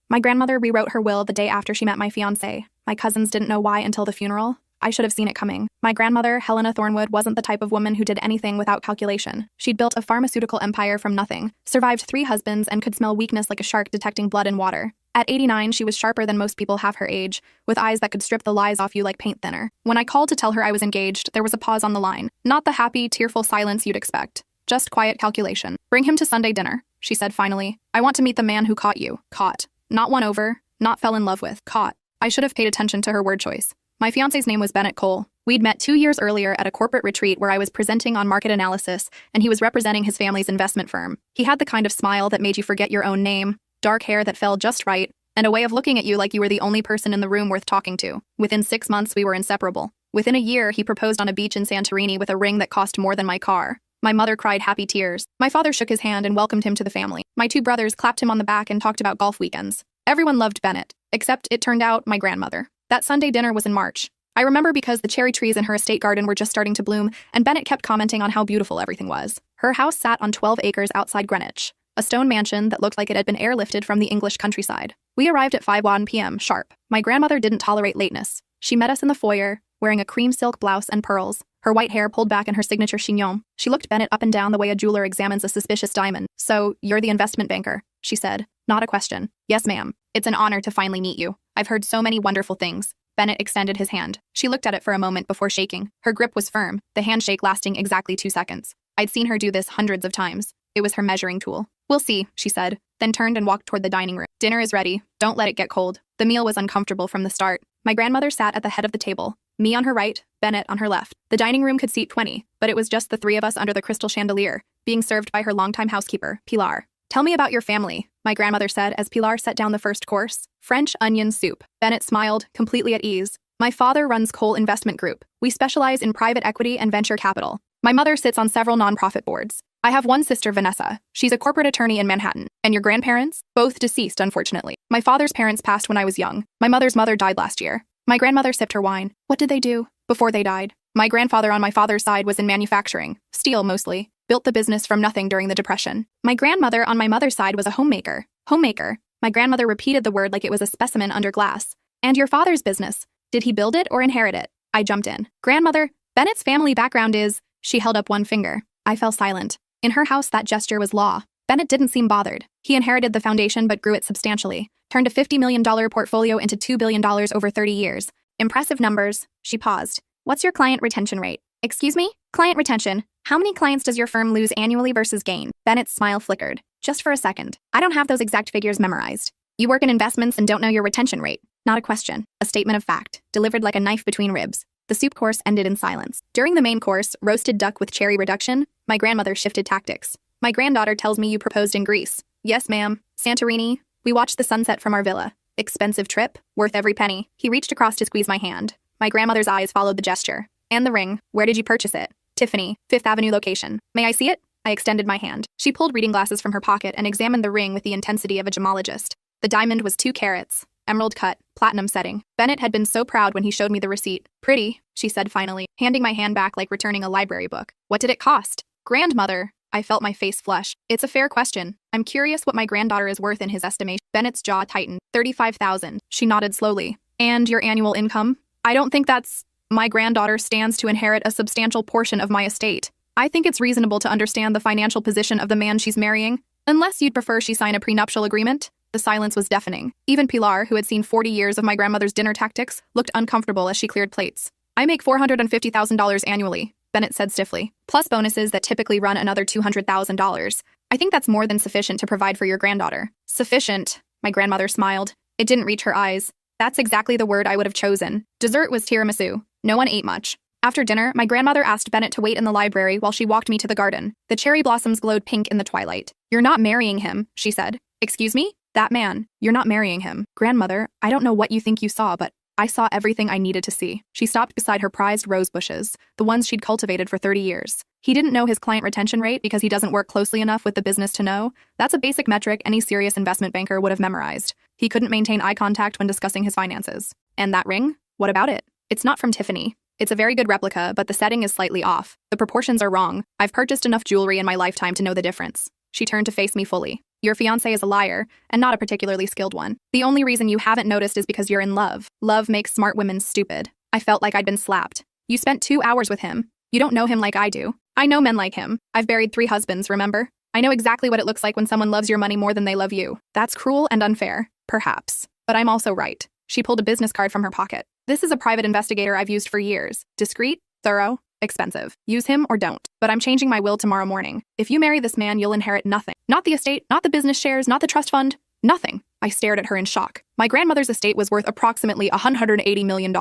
My grandmother rewrote her will the day after she met my fiancé. My cousins didn't know why until the funeral. I should have seen it coming. My grandmother, Helena Thornwood, wasn't the type of woman who did anything without calculation. She'd built a pharmaceutical empire from nothing, survived 3 husbands, and could smell weakness like a shark detecting blood in water. At 89, she was sharper than most people half her age, with eyes that could strip the lies off you like paint thinner. When I called to tell her I was engaged, there was a pause on the line. Not the happy, tearful silence you'd expect. Just quiet calculation. "Bring him to Sunday dinner," she said finally. "I want to meet the man who caught you." Caught. Not won over. Not fell in love with. Caught. I should have paid attention to her word choice. My fiancé's name was Bennett Cole. We'd met 2 years earlier at a corporate retreat where I was presenting on market analysis, and he was representing his family's investment firm. He had the kind of smile that made you forget your own name, dark hair that fell just right, and a way of looking at you like you were the only person in the room worth talking to. Within 6 months, we were inseparable. Within a year, he proposed on a beach in Santorini with a ring that cost more than my car. My mother cried happy tears. My father shook his hand and welcomed him to the family. My 2 brothers clapped him on the back and talked about golf weekends. Everyone loved Bennett, except, it turned out, my grandmother. That Sunday dinner was in March. I remember because the cherry trees in her estate garden were just starting to bloom, and Bennett kept commenting on how beautiful everything was. Her house sat on 12 acres outside Greenwich, a stone mansion that looked like it had been airlifted from the English countryside. We arrived at 5:01 p.m. sharp. My grandmother didn't tolerate lateness. She met us in the foyer, wearing a cream silk blouse and pearls, her white hair pulled back in her signature chignon. She looked Bennett up and down the way a jeweler examines a suspicious diamond. "So, you're the investment banker," she said. Not a question. "Yes, ma'am. It's an honor to finally meet you. I've heard so many wonderful things." Bennett extended his hand. She looked at it for a moment before shaking. Her grip was firm, the handshake lasting exactly 2 seconds. I'd seen her do this hundreds of times. It was her measuring tool. "We'll see," she said, then turned and walked toward the dining room. "Dinner is ready. Don't let it get cold." The meal was uncomfortable from the start. My grandmother sat at the head of the table, me on her right, Bennett on her left. The dining room could seat 20, but it was just the 3 of us under the crystal chandelier, being served by her longtime housekeeper, Pilar. "Tell me about your family," my grandmother said as Pilar set down the first course. "French onion soup." Bennett smiled, completely at ease. "My father runs Cole Investment Group. We specialize in private equity and venture capital. My mother sits on several nonprofit boards. I have one sister, Vanessa. She's a corporate attorney in Manhattan. And your grandparents? Both deceased, unfortunately. My father's parents passed when I was young. My mother's mother died last year." My grandmother sipped her wine. "What did they do before they died?" "My grandfather on my father's side was in manufacturing, steel mostly. Built the business from nothing during the Depression. My grandmother on my mother's side was a homemaker." Homemaker. My grandmother repeated the word like it was a specimen under glass. "And your father's business? Did he build it or inherit it?" I jumped in. "Grandmother, Bennett's family background is..." She held up one finger. I fell silent. In her house, that gesture was law. Bennett didn't seem bothered. He inherited the foundation but grew it substantially. Turned a $50 million portfolio into $2 billion over 30 years. Impressive numbers. She paused. "What's your client retention rate?" "Excuse me? Client retention. How many clients does your firm lose annually versus gain?" Bennett's smile flickered. "Just for a second. I don't have those exact figures memorized. You work in investments and don't know your retention rate." Not a question. A statement of fact, delivered like a knife between ribs. The soup course ended in silence. During the main course, roasted duck with cherry reduction, my grandmother shifted tactics. "My granddaughter tells me you proposed in Greece." "Yes, ma'am. Santorini. We watched the sunset from our villa. Expensive trip, worth every penny." He reached across to squeeze my hand. My grandmother's eyes followed the gesture. "And the ring. Where did you purchase it?" "Tiffany, 5th Avenue location." "May I see it?" I extended my hand. She pulled reading glasses from her pocket and examined the ring with the intensity of a gemologist. The diamond was 2 carats, emerald cut, platinum setting. Bennett had been so proud when he showed me the receipt. "Pretty," she said finally, handing my hand back like returning a library book. "What did it cost?" "Grandmother." I felt my face flush. "It's a fair question. I'm curious what my granddaughter is worth in his estimation." Bennett's jaw tightened. "35,000. She nodded slowly. "And your annual income?" "I don't think that's..." "My granddaughter stands to inherit a substantial portion of my estate. I think it's reasonable to understand the financial position of the man she's marrying, unless you'd prefer she sign a prenuptial agreement." The silence was deafening. Even Pilar, who had seen 40 years of my grandmother's dinner tactics, looked uncomfortable as she cleared plates. "I make $450,000 annually," Bennett said stiffly, "plus bonuses that typically run another $200,000. I think that's more than sufficient to provide for your granddaughter." "Sufficient," my grandmother smiled. It didn't reach her eyes. That's exactly the word I would have chosen. Dessert was tiramisu. No one ate much. After dinner, my grandmother asked Bennett to wait in the library while she walked me to the garden. The cherry blossoms glowed pink in the twilight. "You're not marrying him," she said. "Excuse me? That man. You're not marrying him." "Grandmother, I don't know what you think you saw, but I saw everything I needed to see." She stopped beside her prized rose bushes, the ones she'd cultivated for 30 years. "He didn't know his client retention rate because he doesn't work closely enough with the business to know. That's a basic metric any serious investment banker would have memorized. He couldn't maintain eye contact when discussing his finances." "And that ring? What about it?" "It's not from Tiffany. It's a very good replica, but the setting is slightly off. The proportions are wrong. I've purchased enough jewelry in my lifetime to know the difference." She turned to face me fully. Your fiancé is a liar, and not a particularly skilled one. The only reason you haven't noticed is because you're in love. Love makes smart women stupid. I felt like I'd been slapped. You spent 2 hours with him. You don't know him like I do. I know men like him. I've buried 3 husbands, remember? I know exactly what it looks like when someone loves your money more than they love you. That's cruel and unfair, perhaps. But I'm also right. She pulled a business card from her pocket. This is a private investigator I've used for years. Discreet, thorough, expensive. Use him or don't. But I'm changing my will tomorrow morning. If you marry this man, you'll inherit nothing. Not the estate, not the business shares, not the trust fund. Nothing. I stared at her in shock. My grandmother's estate was worth approximately $180 million.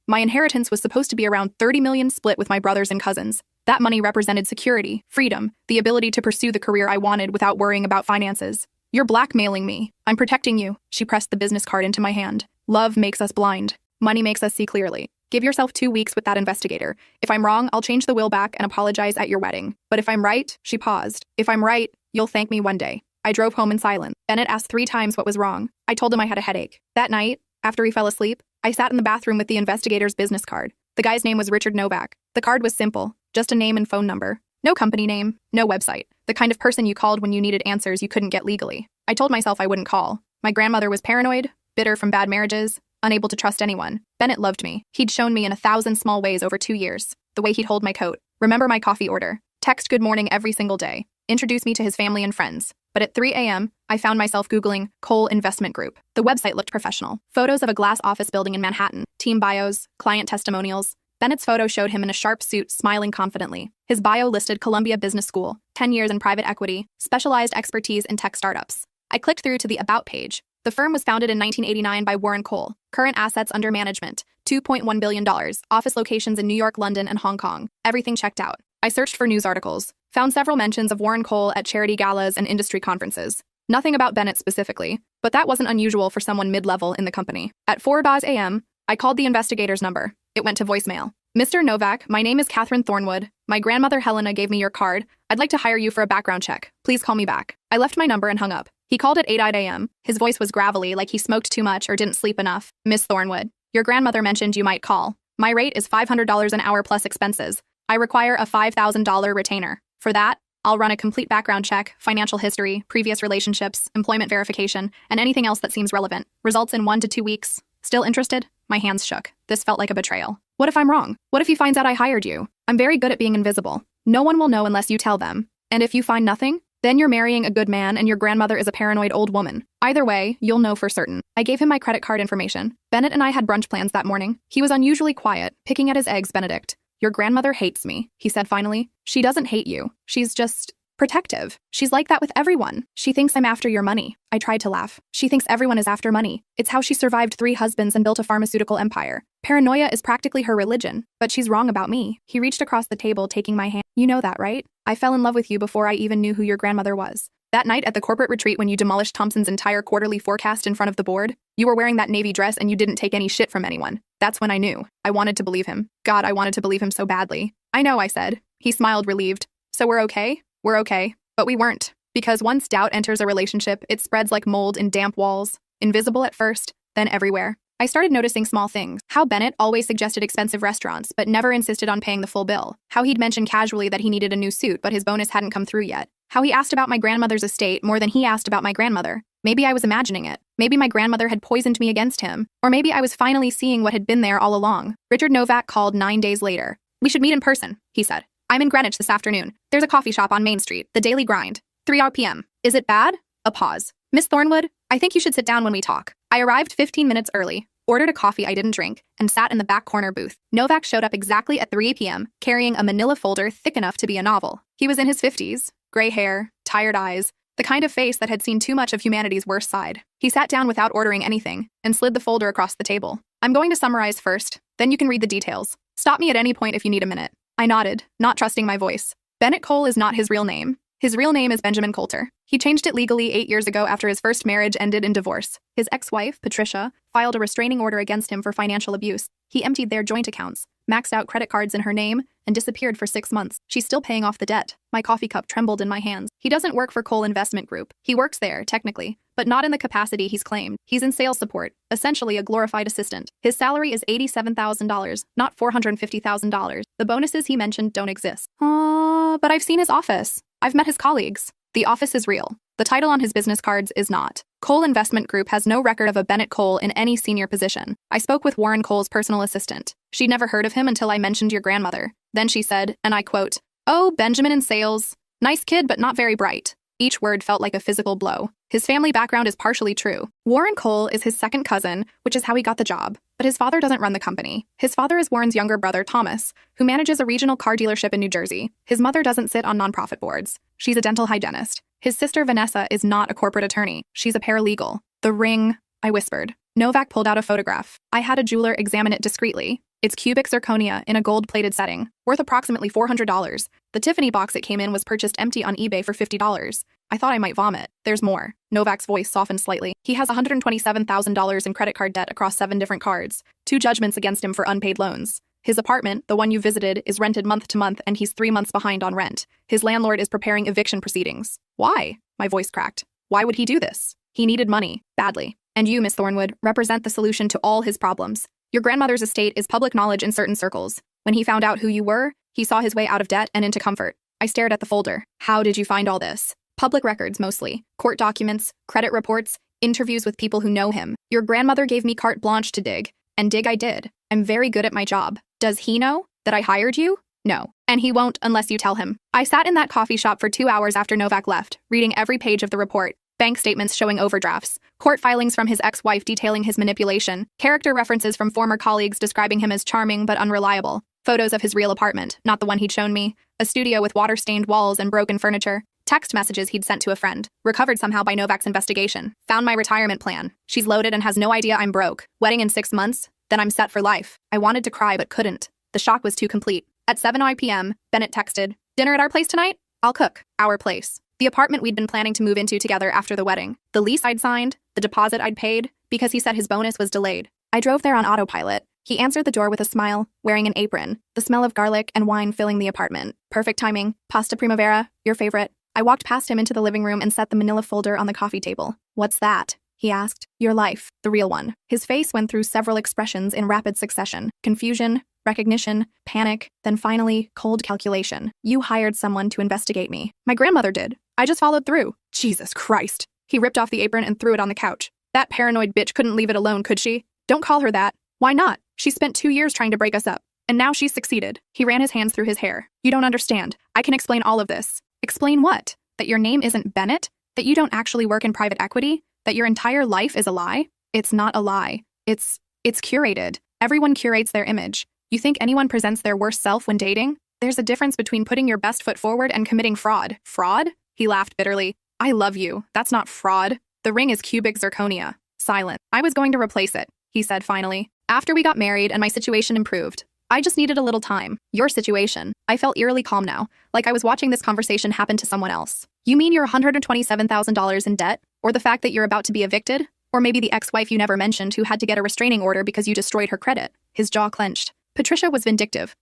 My inheritance was supposed to be around $30 million split with my brothers and cousins. That money represented security, freedom, the ability to pursue the career I wanted without worrying about finances. You're blackmailing me. I'm protecting you. She pressed the business card into my hand. Love makes us blind. Money makes us see clearly. Give yourself 2 weeks with that investigator. If I'm wrong, I'll change the will back and apologize at your wedding. But if I'm right, she paused. If I'm right, you'll thank me one day. I drove home in silence. Bennett asked 3 times what was wrong. I told him I had a headache. That night, after he fell asleep, I sat in the bathroom with the investigator's business card. The guy's name was Richard Novak. The card was simple, just a name and phone number. No company name, no website. The kind of person you called when you needed answers you couldn't get legally. I told myself I wouldn't call. My grandmother was paranoid, bitter from bad marriages, unable to trust anyone. Bennett loved me. He'd shown me in 1,000 small ways over 2 years. The way he'd hold my coat, remember my coffee order, text good morning every single day, introduce me to his family and friends. But at 3 a.m., I found myself Googling Cole Investment Group. The website looked professional. Photos of a glass office building in Manhattan, team bios, client testimonials. Bennett's photo showed him in a sharp suit, smiling confidently. His bio listed Columbia Business School, 10 years in private equity, specialized expertise in tech startups. I clicked through to the About page. The firm was founded in 1989 by Warren Cole. Current assets under management, $2.1 billion. Office locations in New York, London, and Hong Kong. Everything checked out. I searched for news articles. Found several mentions of Warren Cole at charity galas and industry conferences. Nothing about Bennett specifically, but that wasn't unusual for someone mid-level in the company. At 4 a.m., I called the investigator's number. It went to voicemail. Mr. Novak, my name is Catherine Thornwood. My grandmother Helena gave me your card. I'd like to hire you for a background check. Please call me back. I left my number and hung up. He called at 8 a.m. His voice was gravelly, like he smoked too much or didn't sleep enough. Miss Thornwood, your grandmother mentioned you might call. My rate is $500 an hour plus expenses. I require a $5,000 retainer. For that, I'll run a complete background check, financial history, previous relationships, employment verification, and anything else that seems relevant. Results in 1 to 2 weeks. Still interested? My hands shook. This felt like a betrayal. What if I'm wrong? What if he finds out I hired you? I'm very good at being invisible. No one will know unless you tell them. And if you find nothing, then you're marrying a good man and your grandmother is a paranoid old woman. Either way, you'll know for certain. I gave him my credit card information. Bennett and I had brunch plans that morning. He was unusually quiet, picking at his eggs Benedict. Your grandmother hates me, he said finally. She doesn't hate you. She's just protective. She's like that with everyone. She thinks I'm after your money. I tried to laugh. She thinks everyone is after money. It's how she survived 3 husbands and built a pharmaceutical empire. Paranoia is practically her religion, but she's wrong about me. He reached across the table, taking my hand. You know that, right? I fell in love with you before I even knew who your grandmother was. That night at the corporate retreat when you demolished Thompson's entire quarterly forecast in front of the board, you were wearing that navy dress and you didn't take any shit from anyone. That's when I knew. I wanted to believe him. God, I wanted to believe him so badly. I know, I said. He smiled, relieved. So we're okay? We're okay. But we weren't. Because once doubt enters a relationship, it spreads like mold in damp walls. Invisible at first, then everywhere. I started noticing small things. How Bennett always suggested expensive restaurants, but never insisted on paying the full bill. How he'd mentioned casually that he needed a new suit, but his bonus hadn't come through yet. How he asked about my grandmother's estate more than he asked about my grandmother. Maybe I was imagining it. Maybe my grandmother had poisoned me against him. Or maybe I was finally seeing what had been there all along. Richard Novak called 9 days later. We should meet in person, he said. I'm in Greenwich this afternoon. There's a coffee shop on Main Street, The Daily Grind. 3 p.m. Is it bad? A pause. Miss Thornwood, I think you should sit down when we talk. I arrived 15 minutes early, ordered a coffee I didn't drink, and sat in the back corner booth. Novak showed up exactly at 3 p.m., carrying a manila folder thick enough to be a novel. He was in his 50s, gray hair, tired eyes, the kind of face that had seen too much of humanity's worst side. He sat down without ordering anything and slid the folder across the table. I'm going to summarize first, then you can read the details. Stop me at any point if you need a minute. I nodded, not trusting my voice. Bennett Cole is not his real name. His real name is Benjamin Coulter. He changed it legally 8 years ago after his first marriage ended in divorce. His ex-wife, Patricia, filed a restraining order against him for financial abuse. He emptied their joint accounts, maxed out credit cards in her name, and disappeared for 6 months. She's still paying off the debt. My coffee cup trembled in my hands. He doesn't work for Cole Investment Group. He works there, technically, but not in the capacity he's claimed. He's in sales support, essentially a glorified assistant. His salary is $87,000, not $450,000. The bonuses he mentioned don't exist. But I've seen his office. I've met his colleagues. The office is real. The title on his business cards is not. Cole Investment Group has no record of a Bennett Cole in any senior position. I spoke with Warren Cole's personal assistant. She'd never heard of him until I mentioned your grandmother. Then she said, and I quote, "Oh, Benjamin in sales. Nice kid, but not very bright." Each word felt like a physical blow. His family background is partially true. Warren Cole is his second cousin, which is how he got the job. But his father doesn't run the company. His father is Warren's younger brother, Thomas, who manages a regional car dealership in New Jersey. His mother doesn't sit on nonprofit boards. She's a dental hygienist. His sister, Vanessa, is not a corporate attorney. She's a paralegal. The ring, I whispered. Novak pulled out a photograph. I had a jeweler examine it discreetly. It's cubic zirconia in a gold-plated setting, worth approximately $400. The Tiffany box it came in was purchased empty on eBay for $50. I thought I might vomit. There's more. Novak's voice softened slightly. He has $127,000 in credit card debt across 7 different cards, 2 judgments against him for unpaid loans. His apartment, the one you visited, is rented month to month and he's 3 months behind on rent. His landlord is preparing eviction proceedings. Why? My voice cracked. Why would he do this? He needed money, badly. And you, Miss Thornwood, represent the solution to all his problems. Your grandmother's estate is public knowledge in certain circles. When he found out who you were, he saw his way out of debt and into comfort. I stared at the folder. How did you find all this? Public records, mostly. Court documents, credit reports, interviews with people who know him. Your grandmother gave me carte blanche to dig, and dig I did. I'm very good at my job. Does he know that I hired you? No. And he won't unless you tell him. I sat in that coffee shop for 2 hours after Novak left, reading every page of the report. Bank statements showing overdrafts, court filings from his ex-wife detailing his manipulation, character references from former colleagues describing him as charming but unreliable, photos of his real apartment, not the one he'd shown me, a studio with water-stained walls and broken furniture, text messages he'd sent to a friend, recovered somehow by Novak's investigation, found my retirement plan. She's loaded and has no idea I'm broke. Wedding in 6 months? Then I'm set for life. I wanted to cry but couldn't. The shock was too complete. At 7 p.m., Bennett texted, "Dinner at our place tonight? I'll cook." Our place. The apartment we'd been planning to move into together after the wedding. The lease I'd signed, the deposit I'd paid, because he said his bonus was delayed. I drove there on autopilot. He answered the door with a smile, wearing an apron, the smell of garlic and wine filling the apartment. Perfect timing. Pasta primavera, your favorite. I walked past him into the living room and set the manila folder on the coffee table. "What's that?" he asked. "Your life, the real one." His face went through several expressions in rapid succession. Confusion, recognition, panic, then finally, cold calculation. "You hired someone to investigate me." "My grandmother did. I just followed through." "Jesus Christ." He ripped off the apron and threw it on the couch. "That paranoid bitch couldn't leave it alone, could she?" "Don't call her that." "Why not? She spent 2 years trying to break us up. And now she's succeeded." He ran his hands through his hair. "You don't understand. I can explain all of this." "Explain what? That your name isn't Bennett? That you don't actually work in private equity? That your entire life is a lie?" "It's not a lie. It's curated. Everyone curates their image. You think anyone presents their worst self when dating? There's a difference between putting your best foot forward and committing fraud." "Fraud?" He laughed bitterly. "I love you. That's not fraud. The ring is cubic zirconia." Silent. "I was going to replace it," he said finally. "After we got married and my situation improved. I just needed a little time." "Your situation." I felt eerily calm now, like I was watching this conversation happen to someone else. "You mean your $127,000 in debt? Or the fact that you're about to be evicted? Or maybe the ex-wife you never mentioned who had to get a restraining order because you destroyed her credit?" His jaw clenched. Patricia was vindictive.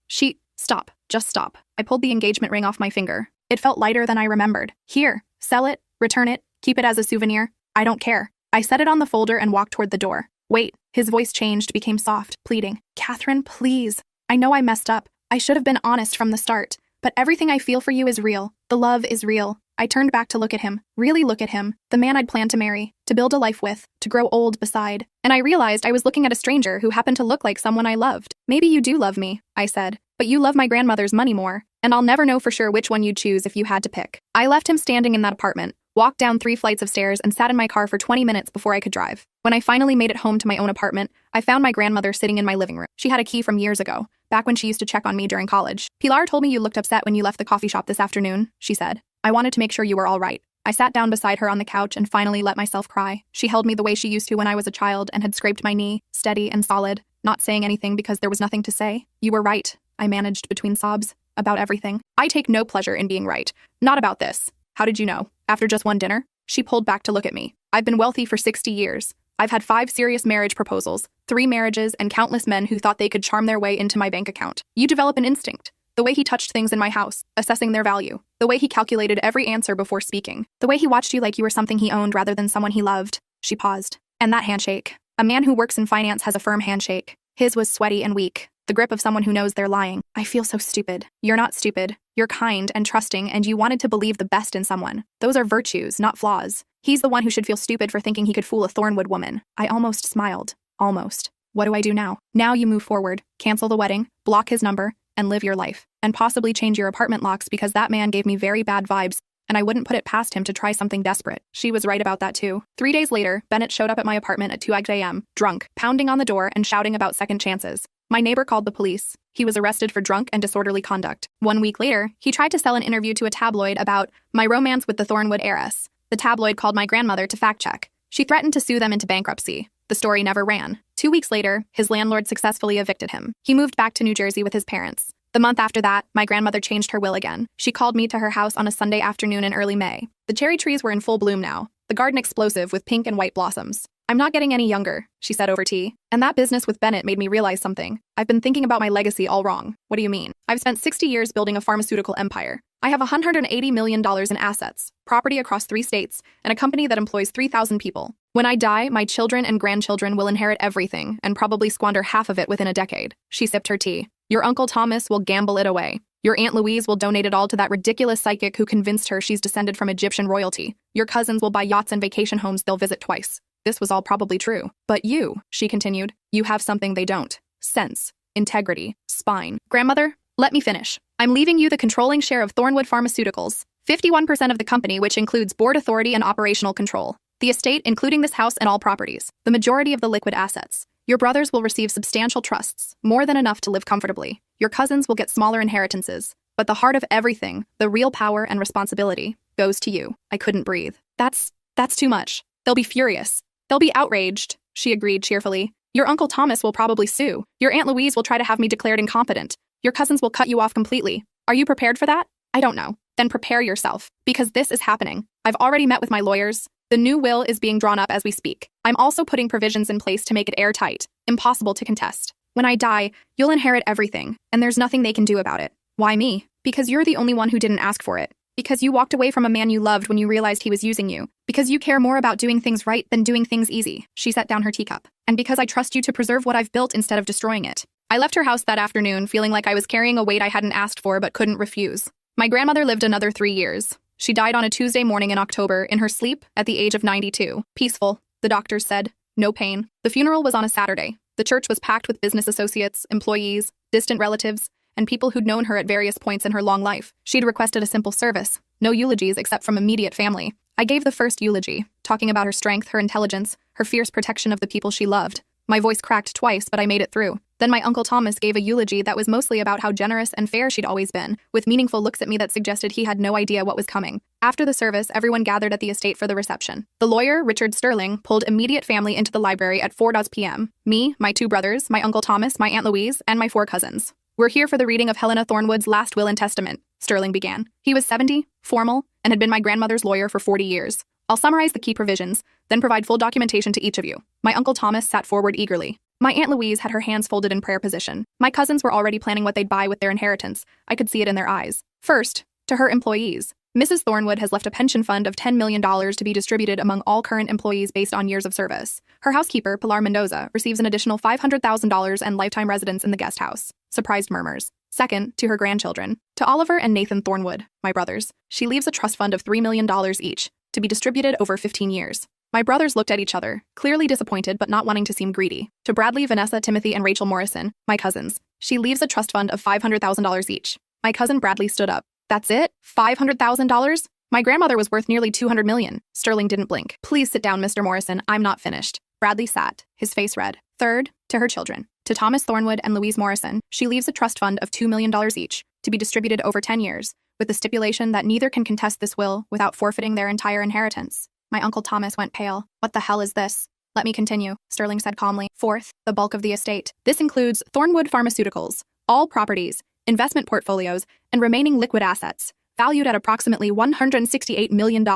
Stop. Just stop. I pulled the engagement ring off my finger. It felt lighter than I remembered. "Here, sell it, return it, keep it as a souvenir. I don't care." I set it on the folder and walked toward the door. "Wait." His voice changed, became soft, pleading. "Catherine, please. I know I messed up. I should have been honest from the start. But everything I feel for you is real. The love is real." I turned back to look at him, really look at him, the man I'd planned to marry, to build a life with, to grow old beside. And I realized I was looking at a stranger who happened to look like someone I loved. "Maybe you do love me," I said, "but you love my grandmother's money more, and I'll never know for sure which one you'd choose if you had to pick." I left him standing in that apartment, walked down 3 flights of stairs, and sat in my car for 20 minutes before I could drive. When I finally made it home to my own apartment, I found my grandmother sitting in my living room. She had a key from years ago, back when she used to check on me during college. "Pilar told me you looked upset when you left the coffee shop this afternoon," she said. "I wanted to make sure you were all right." I sat down beside her on the couch and finally let myself cry. She held me the way she used to when I was a child and had scraped my knee, steady and solid, not saying anything because there was nothing to say. "You were right," I managed between sobs, "about everything. I take no pleasure in being right. Not about this." "How did you know? After just one dinner?" She pulled back to look at me. "I've been wealthy for 60 years. I've had 5 serious marriage proposals, 3 marriages, and countless men who thought they could charm their way into my bank account. You develop an instinct. The way he touched things in my house, assessing their value. The way he calculated every answer before speaking. The way he watched you like you were something he owned rather than someone he loved." She paused. "And that handshake. A man who works in finance has a firm handshake. His was sweaty and weak. the grip of someone who knows they're lying. I feel so stupid. You're not stupid. You're kind and trusting, and you wanted to believe the best in someone. Those are virtues, not flaws. He's the one who should feel stupid for thinking he could fool a Thornwood woman. I almost smiled. Almost. What do I do now? Now you move forward, cancel the wedding, block his number, and live your life. And possibly change your apartment locks because that man gave me very bad vibes, and I wouldn't put it past him to try something desperate. She was right about that too. 3 days later, Bennett showed up at my apartment at 2 a.m., drunk, pounding on the door and shouting about second chances. My neighbor called the police. He was arrested for drunk and disorderly conduct. 1 week later, he tried to sell an interview to a tabloid about my romance with the Thornwood heiress. The tabloid called my grandmother to fact-check. She threatened to sue them into bankruptcy. The story never ran. 2 weeks later, his landlord successfully evicted him. He moved back to New Jersey with his parents. The month after that, my grandmother changed her will again. She called me to her house on a Sunday afternoon in early May. The cherry trees were in full bloom now, the garden explosive with pink and white blossoms. I'm not getting any younger, she said over tea. And that business with Bennett made me realize something. I've been thinking about my legacy all wrong. What do you mean? I've spent 60 years building a pharmaceutical empire. I have $180 million in assets, property across 3 states, and a company that employs 3,000 people. When I die, my children and grandchildren will inherit everything and probably squander half of it within a decade. She sipped her tea. Your Uncle Thomas will gamble it away. Your Aunt Louise will donate it all to that ridiculous psychic who convinced her she's descended from Egyptian royalty. Your cousins will buy yachts and vacation homes they'll visit twice. This was all probably true. But you, she continued, you have something they don't. Sense, integrity, spine. Grandmother, let me finish. I'm leaving you the controlling share of Thornwood Pharmaceuticals, 51% of the company, which includes board authority and operational control. The estate, including this house and all properties. The majority of the liquid assets. Your brothers will receive substantial trusts, more than enough to live comfortably. Your cousins will get smaller inheritances. But the heart of everything, the real power and responsibility, goes to you. I couldn't breathe. That's too much. They'll be furious. They'll be outraged, she agreed cheerfully. Your Uncle Thomas will probably sue. Your Aunt Louise will try to have me declared incompetent. Your cousins will cut you off completely. Are you prepared for that? I don't know. Then prepare yourself, because this is happening. I've already met with my lawyers. The new will is being drawn up as we speak. I'm also putting provisions in place to make it airtight, impossible to contest. When I die, you'll inherit everything, and there's nothing they can do about it. Why me? Because you're the only one who didn't ask for it. Because you walked away from a man you loved when you realized he was using you. Because you care more about doing things right than doing things easy. She set down her teacup. And because I trust you to preserve what I've built instead of destroying it. I left her house that afternoon feeling like I was carrying a weight I hadn't asked for but couldn't refuse. My grandmother lived another 3 years. She died on a Tuesday morning in October in her sleep at the age of 92. Peaceful, the doctors said. No pain. The funeral was on a Saturday. The church was packed with business associates, employees, distant relatives, and people who'd known her at various points in her long life. She'd requested a simple service. No eulogies except from immediate family. I gave the first eulogy, talking about her strength, her intelligence, her fierce protection of the people she loved. My voice cracked twice, but I made it through. Then my Uncle Thomas gave a eulogy that was mostly about how generous and fair she'd always been, with meaningful looks at me that suggested he had no idea what was coming. After the service, everyone gathered at the estate for the reception. The lawyer, Richard Sterling, pulled immediate family into the library at 4 p.m. Me, my 2 brothers, my Uncle Thomas, my Aunt Louise, and my 4 cousins. We're here for the reading of Helena Thornwood's last will and testament, Sterling began. He was 70, formal, and had been my grandmother's lawyer for 40 years. I'll summarize the key provisions, then provide full documentation to each of you. My Uncle Thomas sat forward eagerly. My Aunt Louise had her hands folded in prayer position. My cousins were already planning what they'd buy with their inheritance. I could see it in their eyes. First, to her employees. Mrs. Thornwood has left a pension fund of $10 million to be distributed among all current employees based on years of service. Her housekeeper, Pilar Mendoza, receives an additional $500,000 and lifetime residence in the guest house. Surprised murmurs. Second, to her grandchildren. To Oliver and Nathan Thornwood, my brothers, she leaves a trust fund of $3 million each, to be distributed over 15 years. My brothers looked at each other, clearly disappointed but not wanting to seem greedy. To Bradley, Vanessa, Timothy, and Rachel Morrison, my cousins, she leaves a trust fund of $500,000 each. My cousin Bradley stood up. That's it? $500,000? My grandmother was worth nearly $200 million. Sterling didn't blink. Please sit down, Mr. Morrison. I'm not finished. Bradley sat, his face red. Third, to her children. To Thomas Thornwood and Louise Morrison, she leaves a trust fund of $2 million each, to be distributed over 10 years, with the stipulation that neither can contest this will without forfeiting their entire inheritance. My Uncle Thomas went pale. What the hell is this? Let me continue, Sterling said calmly. Fourth, the bulk of the estate. This includes Thornwood Pharmaceuticals, all properties, investment portfolios, and remaining liquid assets, valued at approximately $168 million.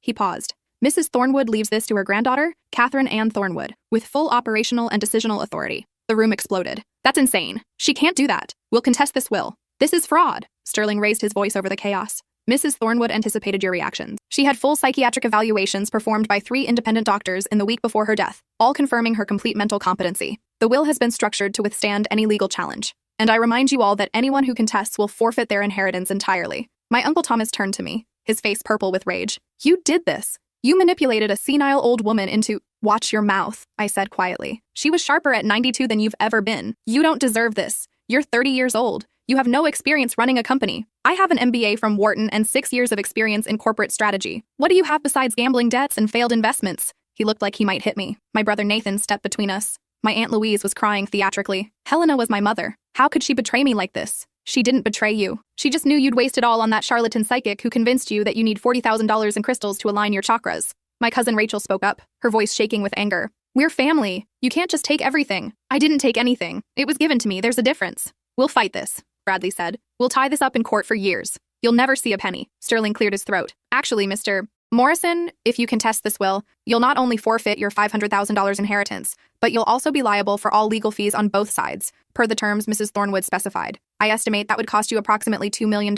He paused. Mrs. Thornwood leaves this to her granddaughter, Catherine Ann Thornwood, with full operational and decisional authority. The room exploded. That's insane. She can't do that. We'll contest this will. This is fraud. Sterling raised his voice over the chaos. Mrs. Thornwood anticipated your reactions. She had full psychiatric evaluations performed by 3 independent doctors in the week before her death, all confirming her complete mental competency. The will has been structured to withstand any legal challenge. And I remind you all that anyone who contests will forfeit their inheritance entirely. My Uncle Thomas turned to me, his face purple with rage. You did this. You manipulated a senile old woman into— Watch your mouth, I said quietly. She was sharper at 92 than you've ever been. You don't deserve this. You're 30 years old. You have no experience running a company. I have an MBA from Wharton and 6 years of experience in corporate strategy. What do you have besides gambling debts and failed investments? He looked like he might hit me. My brother Nathan stepped between us. My Aunt Louise was crying theatrically. Helena was my mother. How could she betray me like this? She didn't betray you. She just knew you'd waste it all on that charlatan psychic who convinced you that you need $40,000 in crystals to align your chakras. My cousin Rachel spoke up, her voice shaking with anger. We're family. You can't just take everything. I didn't take anything. It was given to me. There's a difference. We'll fight this, Bradley said. We'll tie this up in court for years. You'll never see a penny. Sterling cleared his throat. Actually, Mr. Morrison, if you contest this will, you'll not only forfeit your $500,000 inheritance, but you'll also be liable for all legal fees on both sides, per the terms Mrs. Thornwood specified. I estimate that would cost you approximately $2 million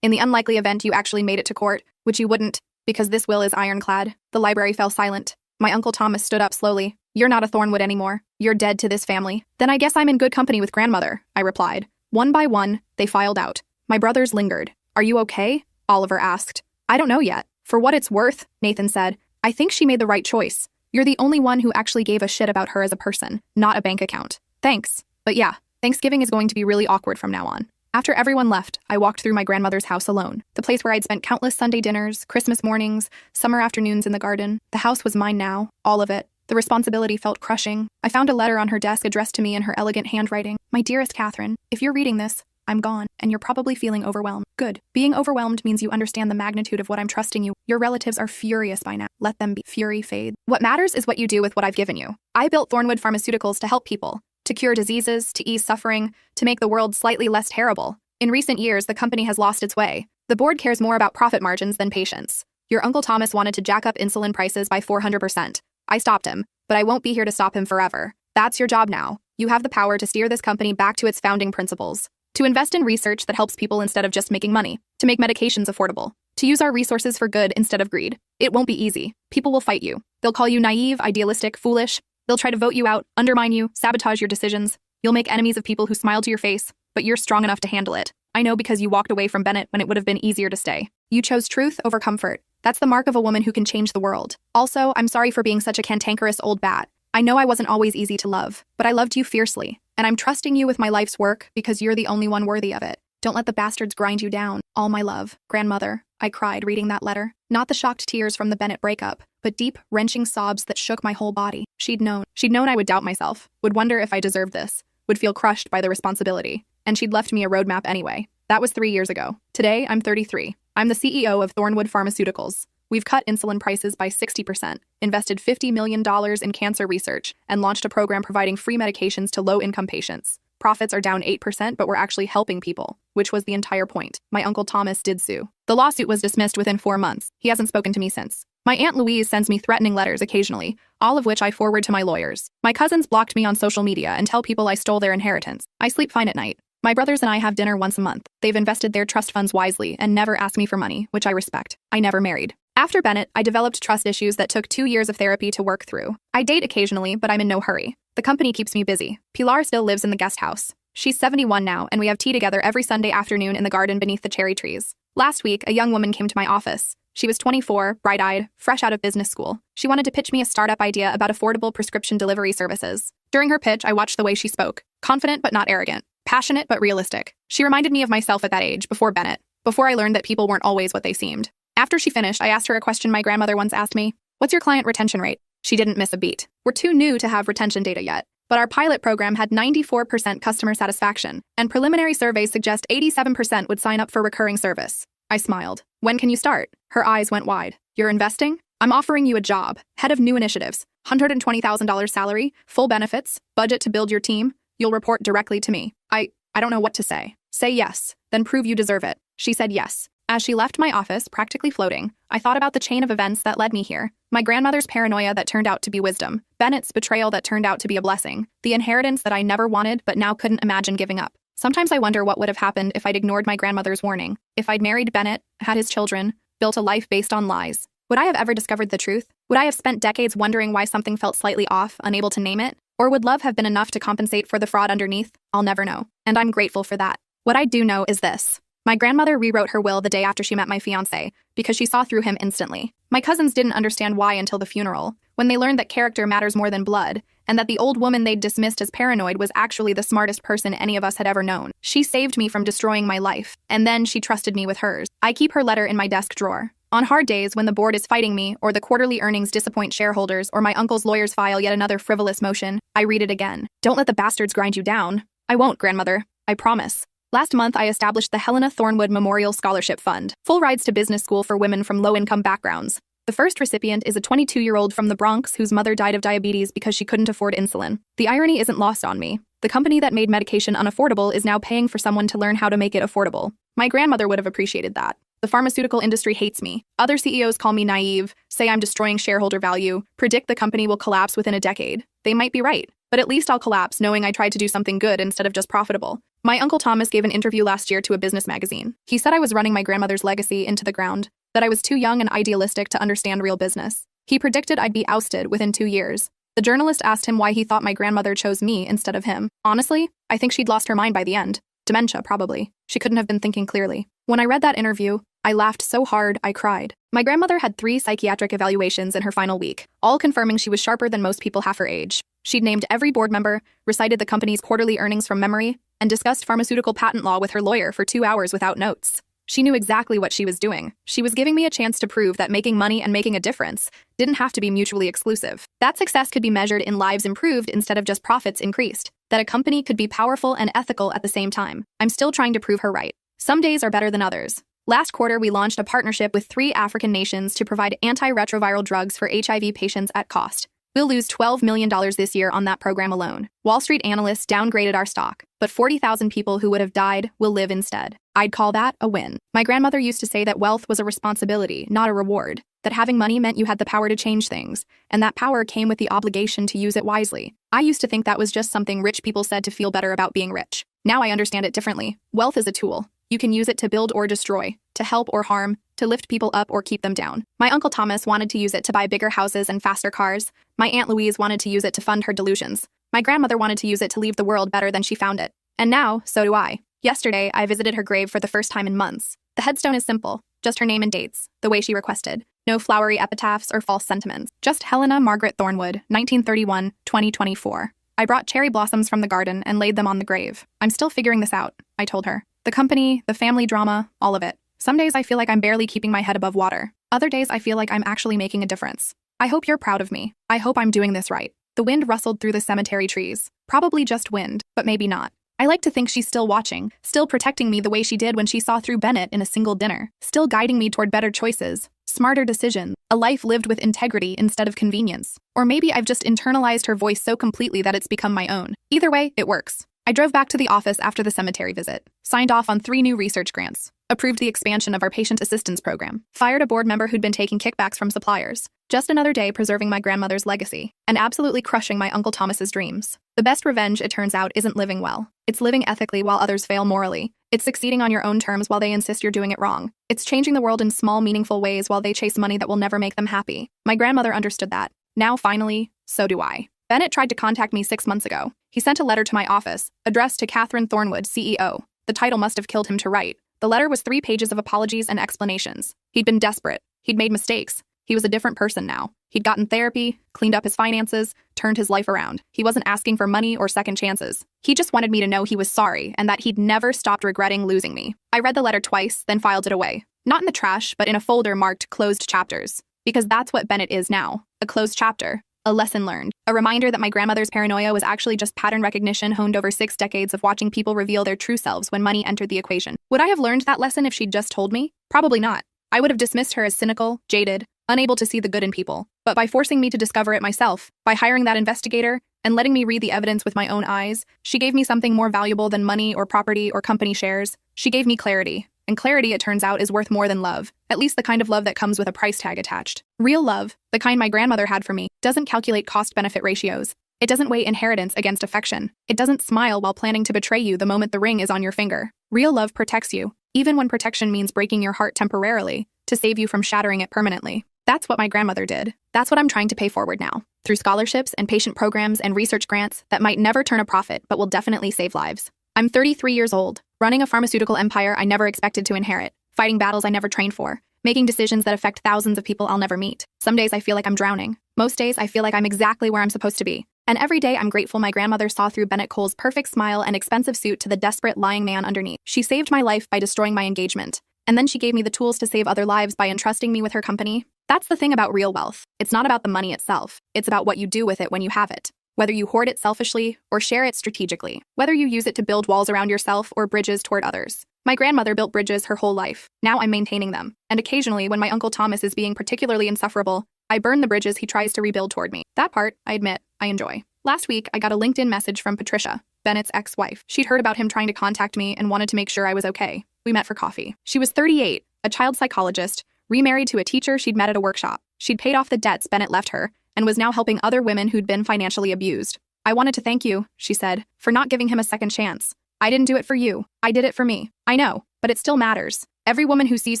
in the unlikely event you actually made it to court, which you wouldn't, because this will is ironclad. The library fell silent. My Uncle Thomas stood up slowly. You're not a Thornwood anymore. You're dead to this family. Then I guess I'm in good company with grandmother, I replied. One by one, they filed out. My brothers lingered. Are you okay? Oliver asked. I don't know yet. For what it's worth, Nathan said, I think she made the right choice. You're the only one who actually gave a shit about her as a person, not a bank account. Thanks. But yeah, Thanksgiving is going to be really awkward from now on. After everyone left, I walked through my grandmother's house alone, the place where I'd spent countless Sunday dinners, Christmas mornings, summer afternoons in the garden. The house was mine now, all of it. The responsibility felt crushing. I found a letter on her desk addressed to me in her elegant handwriting. My dearest Catherine, if you're reading this, I'm gone, and you're probably feeling overwhelmed. Good. Being overwhelmed means you understand the magnitude of what I'm trusting you. Your relatives are furious by now. Let them be. Fury fade. What matters is what you do with what I've given you. I built Thornwood Pharmaceuticals to help people, to cure diseases, to ease suffering, to make the world slightly less terrible. In recent years, the company has lost its way. The board cares more about profit margins than patients. Your Uncle Thomas wanted to jack up insulin prices by 400%. I stopped him, but I won't be here to stop him forever. That's your job now. You have the power to steer this company back to its founding principles. To invest in research that helps people instead of just making money. To make medications affordable. To use our resources for good instead of greed. It won't be easy. People will fight you. They'll call you naive, idealistic, foolish. They'll try to vote you out, undermine you, sabotage your decisions. You'll make enemies of people who smile to your face, but you're strong enough to handle it. I know because you walked away from Bennett when it would have been easier to stay. You chose truth over comfort. That's the mark of a woman who can change the world. Also, I'm sorry for being such a cantankerous old bat. I know I wasn't always easy to love, but I loved you fiercely. And I'm trusting you with my life's work because you're the only one worthy of it. Don't let the bastards grind you down. All my love. Grandmother. I cried reading that letter. Not the shocked tears from the Bennett breakup, but deep, wrenching sobs that shook my whole body. She'd known I would doubt myself, would wonder if I deserved this, would feel crushed by the responsibility. And she'd left me a roadmap anyway. That was 3 years ago. Today, I'm 33. I'm the CEO of Thornwood Pharmaceuticals. We've cut insulin prices by 60%, invested $50 million in cancer research, and launched a program providing free medications to low-income patients. Profits are down 8%, but we're actually helping people, which was the entire point. My Uncle Thomas did sue. The lawsuit was dismissed within 4 months. He hasn't spoken to me since. My Aunt Louise sends me threatening letters occasionally, all of which I forward to my lawyers. My cousins blocked me on social media and tell people I stole their inheritance. I sleep fine at night. My brothers and I have dinner once a month. They've invested their trust funds wisely and never asked me for money, which I respect. I never married. After Bennett, I developed trust issues that took 2 years of therapy to work through. I date occasionally, but I'm in no hurry. The company keeps me busy. Pilar still lives in the guest house. She's 71 now, and we have tea together every Sunday afternoon in the garden beneath the cherry trees. Last week, a young woman came to my office. She was 24, bright-eyed, fresh out of business school. She wanted to pitch me a startup idea about affordable prescription delivery services. During her pitch, I watched the way she spoke. Confident but not arrogant. Passionate but realistic. She reminded me of myself at that age, before Bennett. Before I learned that people weren't always what they seemed. After she finished, I asked her a question my grandmother once asked me. What's your client retention rate? She didn't miss a beat. We're too new to have retention data yet. But our pilot program had 94% customer satisfaction, and preliminary surveys suggest 87% would sign up for recurring service. I smiled. When can you start? Her eyes went wide. You're investing? I'm offering you a job. Head of new initiatives. $120,000 salary, full benefits, budget to build your team. You'll report directly to me. I don't know what to say. Say yes, then prove you deserve it. She said yes. As she left my office, practically floating, I thought about the chain of events that led me here. My grandmother's paranoia that turned out to be wisdom. Bennett's betrayal that turned out to be a blessing. The inheritance that I never wanted but now couldn't imagine giving up. Sometimes I wonder what would have happened if I'd ignored my grandmother's warning. If I'd married Bennett, had his children, built a life based on lies. Would I have ever discovered the truth? Would I have spent decades wondering why something felt slightly off, unable to name it? Or would love have been enough to compensate for the fraud underneath? I'll never know. And I'm grateful for that. What I do know is this. My grandmother rewrote her will the day after she met my fiancé because she saw through him instantly. My cousins didn't understand why until the funeral, when they learned that character matters more than blood, and that the old woman they'd dismissed as paranoid was actually the smartest person any of us had ever known. She saved me from destroying my life, and then she trusted me with hers. I keep her letter in my desk drawer. On hard days when the board is fighting me, or the quarterly earnings disappoint shareholders, or my uncle's lawyers file yet another frivolous motion, I read it again. Don't let the bastards grind you down. I won't, grandmother. I promise. Last month, I established the Helena Thornwood Memorial Scholarship Fund, full rides to business school for women from low-income backgrounds. The first recipient is a 22-year-old from the Bronx whose mother died of diabetes because she couldn't afford insulin. The irony isn't lost on me. The company that made medication unaffordable is now paying for someone to learn how to make it affordable. My grandmother would have appreciated that. The pharmaceutical industry hates me. Other CEOs call me naive, say I'm destroying shareholder value, predict the company will collapse within a decade. They might be right, but at least I'll collapse knowing I tried to do something good instead of just profitable. My Uncle Thomas gave an interview last year to a business magazine. He said I was running my grandmother's legacy into the ground, that I was too young and idealistic to understand real business. He predicted I'd be ousted within 2 years. The journalist asked him why he thought my grandmother chose me instead of him. Honestly, I think she'd lost her mind by the end. Dementia, probably. She couldn't have been thinking clearly. When I read that interview, I laughed so hard I cried. My grandmother had 3 psychiatric evaluations in her final week, all confirming she was sharper than most people half her age. She'd named every board member, recited the company's quarterly earnings from memory, and discussed pharmaceutical patent law with her lawyer for 2 hours without notes. She knew exactly what she was doing. She was giving me a chance to prove that making money and making a difference didn't have to be mutually exclusive. That success could be measured in lives improved instead of just profits increased. That a company could be powerful and ethical at the same time. I'm still trying to prove her right. Some days are better than others. Last quarter, we launched a partnership with 3 African nations to provide antiretroviral drugs for HIV patients at cost. We'll lose $12 million this year on that program alone. Wall Street analysts downgraded our stock, but 40,000 people who would have died will live instead. I'd call that a win. My grandmother used to say that wealth was a responsibility, not a reward, that having money meant you had the power to change things, and that power came with the obligation to use it wisely. I used to think that was just something rich people said to feel better about being rich. Now I understand it differently. Wealth is a tool. You can use it to build or destroy, to help or harm, to lift people up or keep them down. My Uncle Thomas wanted to use it to buy bigger houses and faster cars. My Aunt Louise wanted to use it to fund her delusions. My grandmother wanted to use it to leave the world better than she found it. And now, so do I. Yesterday, I visited her grave for the first time in months. The headstone is simple, just her name and dates, the way she requested. No flowery epitaphs or false sentiments. Just Helena Margaret Thornwood, 1931-2024. I brought cherry blossoms from the garden and laid them on the grave. I'm still figuring this out, I told her. The company, the family drama, all of it. Some days I feel like I'm barely keeping my head above water. Other days I feel like I'm actually making a difference. I hope you're proud of me. I hope I'm doing this right. The wind rustled through the cemetery trees. Probably just wind, but maybe not. I like to think she's still watching, still protecting me the way she did when she saw through Bennett in a single dinner, still guiding me toward better choices, smarter decisions, a life lived with integrity instead of convenience. Or maybe I've just internalized her voice so completely that it's become my own. Either way, it works. I drove back to the office after the cemetery visit, signed off on 3 new research grants, approved the expansion of our patient assistance program, fired a board member who'd been taking kickbacks from suppliers. Just another day preserving my grandmother's legacy, and absolutely crushing my Uncle Thomas's dreams. The best revenge, it turns out, isn't living well. It's living ethically while others fail morally. It's succeeding on your own terms while they insist you're doing it wrong. It's changing the world in small, meaningful ways while they chase money that will never make them happy. My grandmother understood that. Now, finally, so do I. Bennett tried to contact me 6 months ago. He sent a letter to my office, addressed to Catherine Thornwood, CEO. The title must have killed him to write. The letter was 3 pages of apologies and explanations. He'd been desperate. He'd made mistakes. He was a different person now. He'd gotten therapy, cleaned up his finances, turned his life around. He wasn't asking for money or second chances. He just wanted me to know he was sorry and that he'd never stopped regretting losing me. I read the letter twice, then filed it away. Not in the trash, but in a folder marked closed chapters. Because that's what Bennett is now. A closed chapter. A lesson learned. A reminder that my grandmother's paranoia was actually just pattern recognition honed over 6 decades of watching people reveal their true selves when money entered the equation. Would I have learned that lesson if she'd just told me? Probably not. I would have dismissed her as cynical, jaded, unable to see the good in people. But by forcing me to discover it myself, by hiring that investigator, and letting me read the evidence with my own eyes, she gave me something more valuable than money or property or company shares. She gave me clarity. And clarity, it turns out, is worth more than love. At least the kind of love that comes with a price tag attached. Real love, the kind my grandmother had for me, doesn't calculate cost-benefit ratios. It doesn't weigh inheritance against affection. It doesn't smile while planning to betray you the moment the ring is on your finger. Real love protects you, even when protection means breaking your heart temporarily, to save you from shattering it permanently. That's what my grandmother did. That's what I'm trying to pay forward now. through scholarships and patient programs and research grants that might never turn a profit but will definitely save lives. I'm 33 years old, running a pharmaceutical empire I never expected to inherit, fighting battles I never trained for, making decisions that affect thousands of people I'll never meet. Some days I feel like I'm drowning. Most days I feel like I'm exactly where I'm supposed to be. And every day I'm grateful my grandmother saw through Bennett Cole's perfect smile and expensive suit to the desperate, lying man underneath. She saved my life by destroying my engagement. And then she gave me the tools to save other lives by entrusting me with her company. That's the thing about real wealth. It's not about the money itself. It's about what you do with it when you have it. Whether you hoard it selfishly or share it strategically. Whether you use it to build walls around yourself or bridges toward others. My grandmother built bridges her whole life. Now I'm maintaining them. And occasionally, when my Uncle Thomas is being particularly insufferable, I burn the bridges he tries to rebuild toward me. That part, I admit, I enjoy. Last week, I got a LinkedIn message from Patricia, Bennett's ex-wife. She'd heard about him trying to contact me and wanted to make sure I was okay. We met for coffee. She was 38, a child psychologist, remarried to a teacher she'd met at a workshop. She'd paid off the debts Bennett left her and was now helping other women who'd been financially abused. I wanted to thank you, she said, for not giving him a second chance. I didn't do it for you. I did it for me. I know, but it still matters. Every woman who sees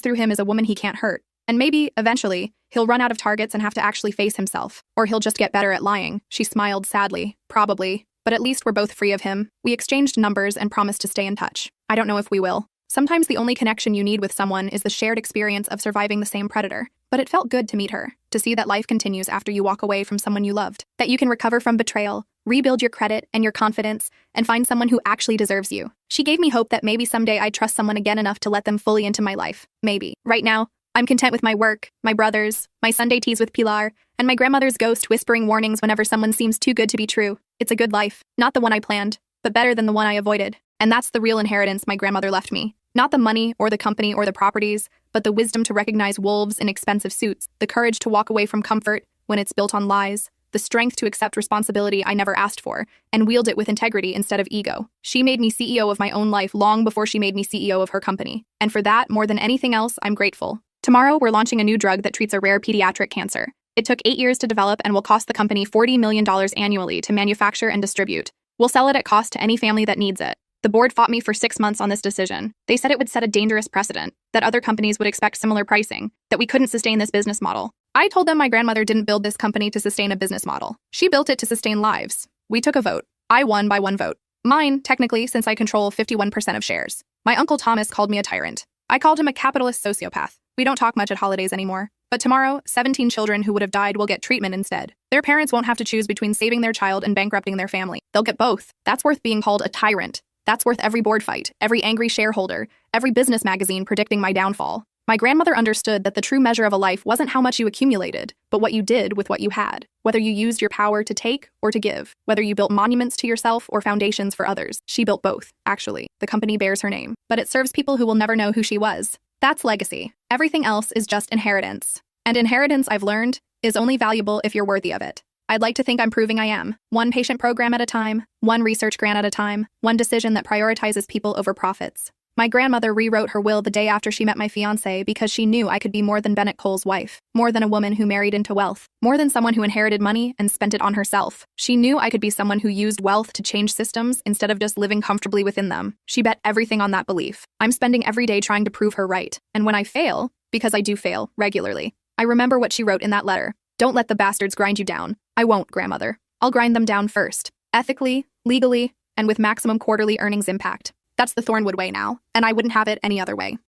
through him is a woman he can't hurt. And maybe, eventually, he'll run out of targets and have to actually face himself. Or he'll just get better at lying. She smiled sadly. Probably. But at least we're both free of him. We exchanged numbers and promised to stay in touch. I don't know if we will. Sometimes the only connection you need with someone is the shared experience of surviving the same predator. But it felt good to meet her, to see that life continues after you walk away from someone you loved, that you can recover from betrayal, rebuild your credit and your confidence, and find someone who actually deserves you. She gave me hope that maybe someday I'd trust someone again enough to let them fully into my life. Maybe. Right now, I'm content with my work, my brothers, my Sunday teas with Pilar, and my grandmother's ghost whispering warnings whenever someone seems too good to be true. It's a good life, not the one I planned, but better than the one I avoided. And that's the real inheritance my grandmother left me. Not the money or the company or the properties, but the wisdom to recognize wolves in expensive suits, the courage to walk away from comfort when it's built on lies, the strength to accept responsibility I never asked for, and wield it with integrity instead of ego. She made me CEO of my own life long before she made me CEO of her company. And for that, more than anything else, I'm grateful. Tomorrow, we're launching a new drug that treats a rare pediatric cancer. It took 8 years to develop and will cost the company $40 million annually to manufacture and distribute. We'll sell it at cost to any family that needs it. The board fought me for 6 months on this decision. They said it would set a dangerous precedent, that other companies would expect similar pricing, that we couldn't sustain this business model. I told them my grandmother didn't build this company to sustain a business model. She built it to sustain lives. We took a vote. I won by 1 vote. Mine, technically, since I control 51% of shares. My Uncle Thomas called me a tyrant. I called him a capitalist sociopath. We don't talk much at holidays anymore. But tomorrow, 17 children who would have died will get treatment instead. Their parents won't have to choose between saving their child and bankrupting their family. They'll get both. That's worth being called a tyrant. That's worth every board fight, every angry shareholder, every business magazine predicting my downfall. My grandmother understood that the true measure of a life wasn't how much you accumulated, but what you did with what you had. Whether you used your power to take or to give. Whether you built monuments to yourself or foundations for others. She built both, actually. The company bears her name. But it serves people who will never know who she was. That's legacy. Everything else is just inheritance. And inheritance, I've learned, is only valuable if you're worthy of it. I'd like to think I'm proving I am. 1 patient program at a time, 1 research grant at a time, 1 decision that prioritizes people over profits. My grandmother rewrote her will the day after she met my fiancé because she knew I could be more than Bennett Cole's wife, more than a woman who married into wealth, more than someone who inherited money and spent it on herself. She knew I could be someone who used wealth to change systems instead of just living comfortably within them. She bet everything on that belief. I'm spending every day trying to prove her right. And when I fail, because I do fail regularly, I remember what she wrote in that letter. Don't let the bastards grind you down. I won't, grandmother. I'll grind them down first. Ethically, legally, and with maximum quarterly earnings impact. That's the Thornwood way now, and I wouldn't have it any other way.